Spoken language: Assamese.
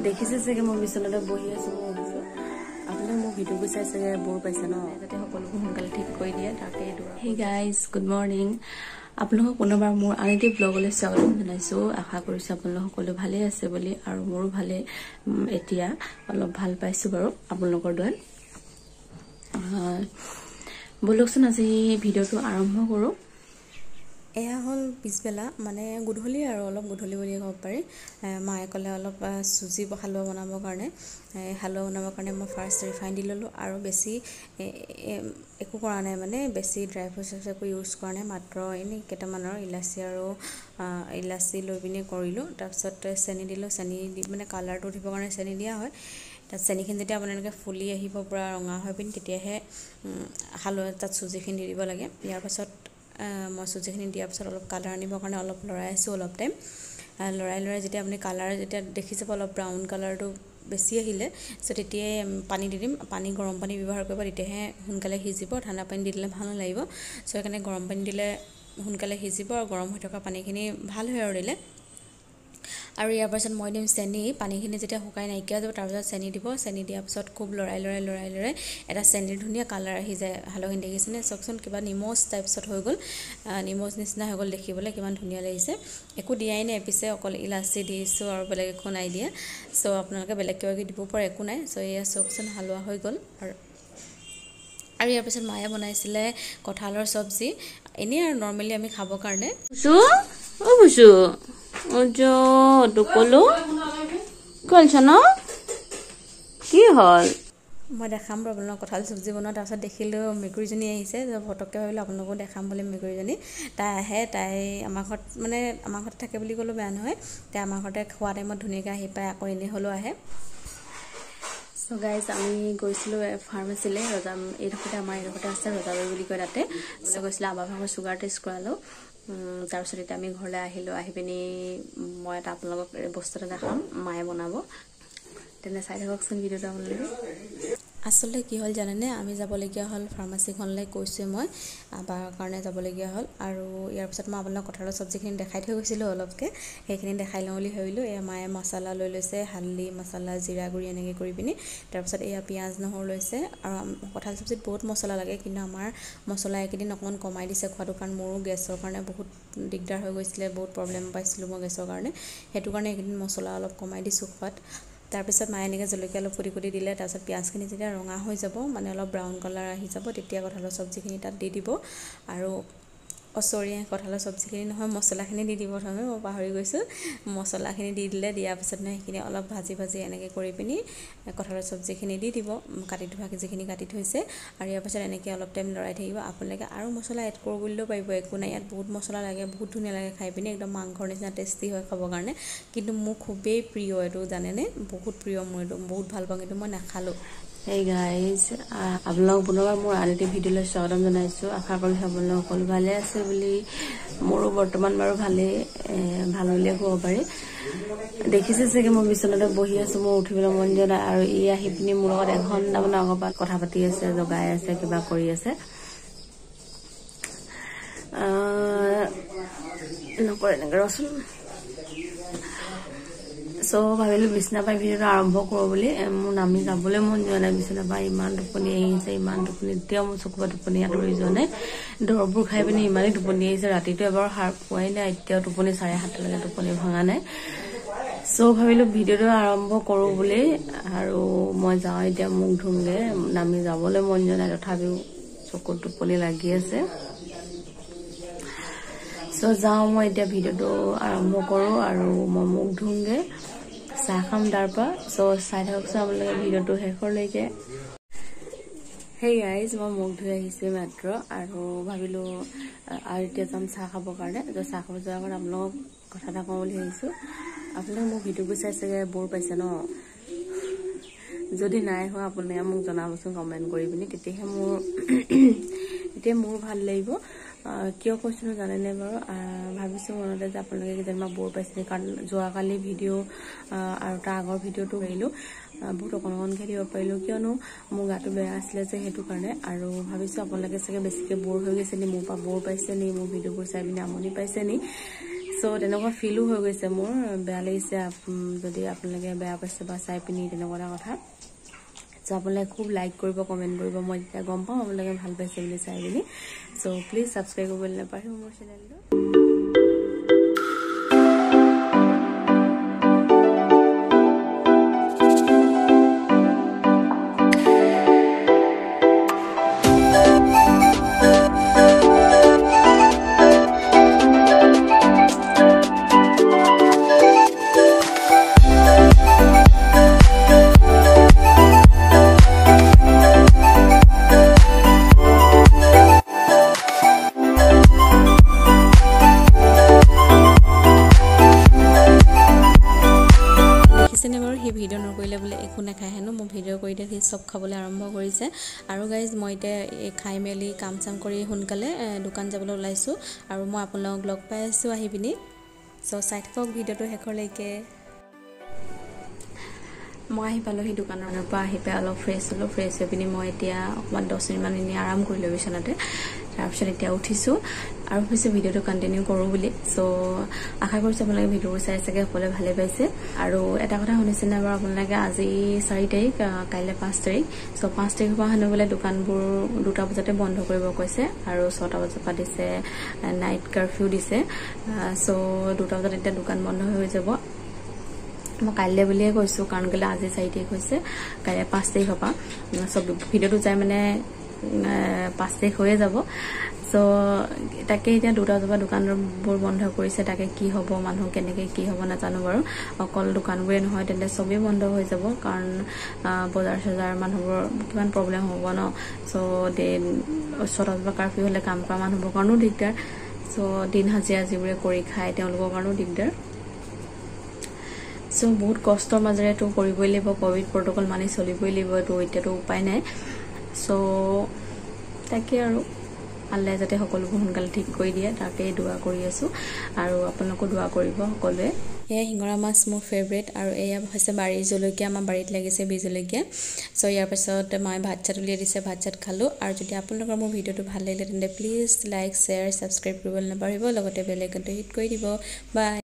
দেখিছে চাগে মই বিচনাতে বহি আছো মই ভাবিছো আপোনালোকে মোৰ ভিডিঅ'বোৰ চাই চাগে বৰ পাইছে ন যাতে সকলোবোৰ সোনকালে ঠিক কৰি দিয়ে তাকে এইটো হে গাইজ গুড মৰ্নিং আপোনালোকক পুনৰবাৰ মোৰ আন এটি ব্লগলৈ স্বাগতম জনাইছো আশা কৰিছো আপোনালোক সকলো ভালে আছে বুলি আৰু মোৰো ভালে এতিয়া অলপ ভাল পাইছো বাৰু আপোনালোকৰ দৰে বলকচোন আজি ভিডিঅ'টো আৰম্ভ কৰো এয়া হল পিছবেলা মানে গধূলি আৰু অলপ গধূলি বুলি ক'ব পাৰি মায়ে ক'লে অলপ সুজি হালৱা বনাবৰ কাৰণে মই ফাৰ্ষ্ট ৰিফাইন দি ল'লোঁ আৰু বেছি একো কৰা নাই মানে বেছি ড্ৰাই ফ্ৰুটছ একো ইউজ কৰা নাই মাত্ৰ এনেই কেইটামানৰ ইলাচি লৈ পিনে কৰিলোঁ তাৰপিছত চেনি দিলোঁ চেনি দি মানে কালাৰটো উঠিবৰ কাৰণে চেনি দিয়া হয় তাত চেনিখিনি যেতিয়া আপোনালোকে ফুলি আহিব পৰা ৰঙা হৈ পিনে তেতিয়াহে হালৱা তাত চুজিখিনি দি দিব লাগে ইয়াৰ পাছত মই চুজিখিনি দিয়াৰ পাছত অলপ কালাৰ আনিবৰ কাৰণে অলপ লৰাই আছোঁ অলপ টাইম লৰাই যেতিয়া আপুনি কালাৰ যেতিয়া দেখি যাব অলপ ব্ৰাউন কালাৰটো বেছি আহিলে সো তেতিয়াই পানী দি দিম পানী গৰম পানী ব্যৱহাৰ কৰিব তেতিয়াহে সোনকালে সিজিব ঠাণ্ডা পানী দি দিলে ভাল নালাগিব সো সেইকাৰণে গৰম পানী দিলে সোনকালে সিজিব আৰু গৰম হৈ থকা পানীখিনি ভাল হয় আৰু দিলে আৰু ইয়াৰ পাছত মই দিম চেনি পানীখিনি যেতিয়া শুকাই নাইকিয়া যাব তাৰপিছত চেনি দিব চেনি দিয়াৰ পিছত খুব লৰাই এটা চেনিৰ ধুনীয়া কালাৰ আহি যায় হালৱাখিনি দেখিছেনে চকচোন কিবা নিমজ টাইপছত হৈ গ'ল নিমজ নিচিনা হৈ গ'ল দেখিবলৈ কিমান ধুনীয়া লাগিছে একো দিয়াই নাই পিছে অকল ইলাচি দিছোঁ আৰু বেলেগ একো নাই দিয়া সো আপোনালোকে বেলেগ কিবা দিব পাৰে একো নাই সো এয়া চকচোন হালৱা হৈ গ'ল আৰু ইয়াৰ পিছত মায়ে বনাইছিলে কঁঠালৰ চব্জি এনেই আৰু নৰ্মেলি আমি খাবৰ কাৰণে বুজো ওজো টুকলো কলছ ন কি হল মই দেখাম আপোনালোকক কঁঠাল চব্জি বনোৱা তাৰপিছত দেখিলোঁ মেকুৰীজনী আহিছে ফটককৈ ভাবিলোঁ আপোনালোকো দেখাম বুলি মেকুৰীজনী তাই আমাৰ ঘৰত থাকে বুলি ক'লেও বেয়া নহয় তাই আমাৰ ঘৰতে খোৱা টাইমত ধুনীয়াকৈ আহি পায় আকৌ এনেই হ'লেও আহে সো গাইজ আমি গৈছিলোঁ ফাৰ্মাচীলৈ এইডোখৰতে আমাৰ এইডোখৰতে আছে ৰজাবাৰী বুলি কয় তাতে গৈছিলোঁ আবাৰ ভাগৰ চুগাৰ টেষ্ট কৰালোঁ তাৰপিছত এতিয়া আমি ঘৰলৈ আহিলোঁ আহি পিনি মই এটা আপোনালোকক বস্তু এটা দেখাম মায়ে বনাব তেনে চাই থাককচোন ভিডিঅ'টো আপোনালোকে আচলতে কি হ'ল জানেনে আমি যাবলগীয়া হ'ল ফাৰ্মাচীখনলৈ কৈছোঁ মই আবাৰ কাৰণে যাবলগীয়া হ'ল আৰু ইয়াৰ পিছত মই আপোনাক কঁঠালৰ চব্জিখিনি দেখাই থৈ গৈছিলোঁ অলপকৈ সেইখিনি দেখাই লওঁ বুলি ভাবিলোঁ এয়া মায়ে মছলা লৈ লৈছে হালধি মছলা জিৰা গুড়ি এনেকৈ কৰি পিনি তাৰপিছত এয়া পিঁয়াজ নহৰু লৈছে আৰু কঁঠাল চব্জিত বহুত মছলা লাগে কিন্তু আমাৰ মছলা এইকেইদিন অকণমান কমাই দিছে খোৱাটো কাৰণ মোৰো গেছৰ কাৰণে বহুত দিগদাৰ হৈ গৈছিলে বহুত প্ৰব্লেম পাইছিলোঁ মই গেছৰ কাৰণে সেইটো কাৰণে এইকেইদিন মছলা অলপ কমাই দিছোঁ খোৱাত তাৰপিছত মায়ে এনেকৈ জলকীয়া অলপ কুটি দিলে তাৰপিছত পিঁয়াজখিনি যেতিয়া ৰঙা হৈ যাব মানে অলপ ব্ৰাউন কালাৰ আহি যাব তেতিয়া কঁঠালৰ চব্জিখিনি তাত দি দিব আৰু কঁঠালৰ চব্জিখিনি নহয় মছলাখিনি দি দিব প্ৰথমে মই পাহৰি গৈছোঁ মছলাখিনি দি দিলে দিয়াৰ পিছত সেইখিনি অলপ ভাজি এনেকৈ কৰি পিনি কঁঠালৰ চব্জিখিনি দি দিব কাটি থোৱা যিখিনি কাটি থৈছে আৰু ইয়াৰ পাছত এনেকৈ অলপ টাইম লৰাই থাকিব আপোনালোকে আৰু মছলা এড কৰোঁ বুলিলেও পাৰিব একো নাই ইয়াত বহুত মছলা লাগে বহুত ধুনীয়া লাগে খাই পিনি একদম মাংসৰ নিচিনা টেষ্টি হয় খাবৰ কাৰণে কিন্তু মোৰ খুবেই প্ৰিয় এইটো জানেনে বহুত প্ৰিয় মোৰ এইটো বহুত ভাল পাওঁ কিন্তু মই নাখালোঁ Hey guys, আপোনালোক পুনৰবাৰ মোৰ আন এটি ভিডিঅ'লৈ স্বাগতম জনাইছোঁ আশা কৰিছোঁ আপোনালোক সকলো ভালে আছে বুলি মোৰো বৰ্তমান বাৰু ভাল বুলিয়ে ক'ব পাৰি দেখিছে চাগে মই বিচনাতে বহি আছোঁ মই উঠিবলৈ মন যোৱা নাই আৰু ই আহি পিনি মোৰ লগত এঘণ্টামান আগৰ পৰা কথা পাতি আছে জগাই আছে কিবা কৰি আছে নকৰে এনেকৈ ৰচোন সো ভাবিলোঁ বিছনা পাই ভিডিঅ'টো আৰম্ভ কৰোঁ বুলি মোৰ নামি যাবলৈ মন যোৱা নাই বিছনা পাই ইমান টোপনি আহিছে ইমান টোপনি এতিয়াও মোৰ চকুৰ পৰা টোপনি আঁতৰি যোৱা নাই দৰৱবোৰ খাই পিনি ইমানেই টোপনি আহিছে ৰাতিটো এবাৰ সাৰ পোৱাই নাই এতিয়াও টোপনি 7:30লৈকে টোপনি ভঙা নাই সো ভাবিলোঁ ভিডিঅ'টো আৰম্ভ কৰোঁ বুলি আৰু মই যাওঁ এতিয়া মুখ ধুমগৈ নামি যাবলৈ মন যোৱা নাই তথাপিও চকুত টোপনি লাগি আছে সো যাওঁ মই এতিয়া ভিডিঅ'টো আৰম্ভ কৰোঁ আৰু মই মুখ ধুমগৈ চাহ খাম তাৰ পৰা সো চাই থাককচোন আপোনালোকে ভিডিঅ'টো শেষলৈকে হেই গাইজ মই মুখ ধুই আহিছোঁ মাত্ৰ আৰু ভাবিলোঁ আৰু এতিয়া যাম চাহ খাবৰ কাৰণে চাহ খাব যোৱাৰ আগত আপোনালোকক কথা এটা কওঁ বুলি ভাবিছোঁ আপোনালোকে মোৰ ভিডিঅ'বোৰ চাই চাগে বৰ পাইছে ন যদি নাই হোৱা আপোনালোকে মোক জনাবচোন কমেণ্ট কৰি পিনি তেতিয়া মোৰ ভাল লাগিব কিয় কৈছোঁ জানেনে বাৰু ভাবিছোঁ মনতে যে আপোনালোকে কেতিয়াবা বৰ পাইছে কাৰণ যোৱাকালি ভিডিঅ' আৰু তাৰ আগৰ ভিডিঅ'টো কৰিলোঁ বহুত অকণকে দিব পাৰিলোঁ কিয়নো মোৰ গাটো বেয়া আছিলে যে সেইটো কাৰণে আৰু ভাবিছোঁ আপোনালোকে চাগে বেছিকৈ বৰ হৈ গৈছে নি মোৰ পৰা বৰ পাইছে নি মোৰ ভিডিঅ'বোৰ চাই পিনি আমনি পাইছে নি সো তেনেকুৱা ফিলো হৈ গৈছে মোৰ বেয়া লাগিছে যদি আপোনালোকে বেয়া পাইছে বা চাই পিনি তেনেকুৱা কথা সো আপোনালোকে খুব লাইক কৰিব কমেন্ট কৰিব মই তেতিয়া গম পাম আপোনালোকে ভাল পাইছে বুলি চাই পিনি সো প্লিজ সাবস্ক্ৰাইব কৰিবলৈ নাপাহৰিব মোৰ চেনেলটো ভিডিও নকৰিলে বলে একো নাখায় হেনো মই ভিডিও কৰি দে সব খাবলৈ আৰম্ভ কৰিছে আৰু গাইজ মই এতিয়া খাই মেলি কাম চাম কৰি সোনকালে দোকান যাবলৈ ওলাইছো আৰু মই আপোনালোকক লগ পাই আছো আহি পিনি সো চাই থাকক ভিডিওটো শেষলৈকে মই আহি পালো হি দোকানৰ পৰা আহি পাই অলপ ফ্ৰেছ হৈ পিনি মই এতিয়া অকমান 10 মিনিট মান এনে আৰাম কৰি লৈ বিছনাতে তাৰপিছত এতিয়া উঠিছো আৰু ভাবিছো ভিডিওটো কন্টিনিউ কৰো বুলি সো আশা কৰিছো আপোনালোকে ভিডিওটো চাই চাগে সকলোৱে ভালে পাইছে আৰু এটা কথা শুনিছে না বাৰু আপোনালোকে আজি 4 তাৰিখ কাইলে 5 তাৰিখ সো 5 তাৰিখৰ পৰা হেনো বলে দোকানবোৰ 2টা বজাতে বন্ধ কৰিব কৈছে আৰু 6টা বজাৰ পৰা দিছে নাইট কাৰফিউ দিছে সো 2টা বজাত এতিয়া দোকান বন্ধ হৈ যাব মই কাইলে বুলিয়ে কৈছো কাৰণ গলে আজি 4 তাৰিখ হৈছে কাইলে 5 তাৰিখৰ পৰা সব ভিডিওটো চাই মানে 5 তাৰিখ হৈ যাব সো তাকে এতিয়া 2টা বজাৰ দোকানবোৰ বন্ধ কৰিছে তাকে কি হ'ব মানুহ কেনেকে কি হ'ব না জানো বাৰু অকল দোকানবোৰে নহয় তেন্তে সবে বন্ধ হৈ যাব কাৰণ বজাৰ সজাৰ মানুহবোৰ কিমান প্ৰবলেম হ'ব ন সো দিন 6টা বজাৰ কাৰফিউ হলে কাম কৰা মানুহবোৰ কাৰণেও দিগদাৰ সো দিন হাজিৰা যিবোৰে কৰি খায় তেওঁলোকৰ কাৰণেও দিগদাৰ সো বহুত কষ্টৰ মাজেৰে তো কৰিবই লাগিব কোভিড প্ৰটোকল মানি চলিবই লাগিব তো এতিয়াতো উপায় নাই সো তাকে আৰু আল্লাহ যাতে সকলোবোৰ সোনকালে ঠিক কৰি দিয়ে তাকে দোয়া কৰি আছো আৰু আপোনালোকো দোয়া কৰিব সকলোৱে এয়া হিঙৰা মাছ মোৰ ফেভাৰিট আৰু এয়া হৈছে বাৰী জলকীয়া আমাৰ বাৰীত লাগিছে বীজলকীয়া সো ইয়াৰ পাছত মই ভাত চাত উলিয়াই দিছে ভাত চাত খালো আৰু যদি আপোনালোকৰ মোৰ ভিডিওটো ভাল লাগিলে তেন্তে প্লিজ লাইক শ্বেয়াৰ সাবস্ক্ৰাইব কৰিবলৈ নাপাহৰিব লগতে বেল আইকনটো হিট কৰি দিব বাই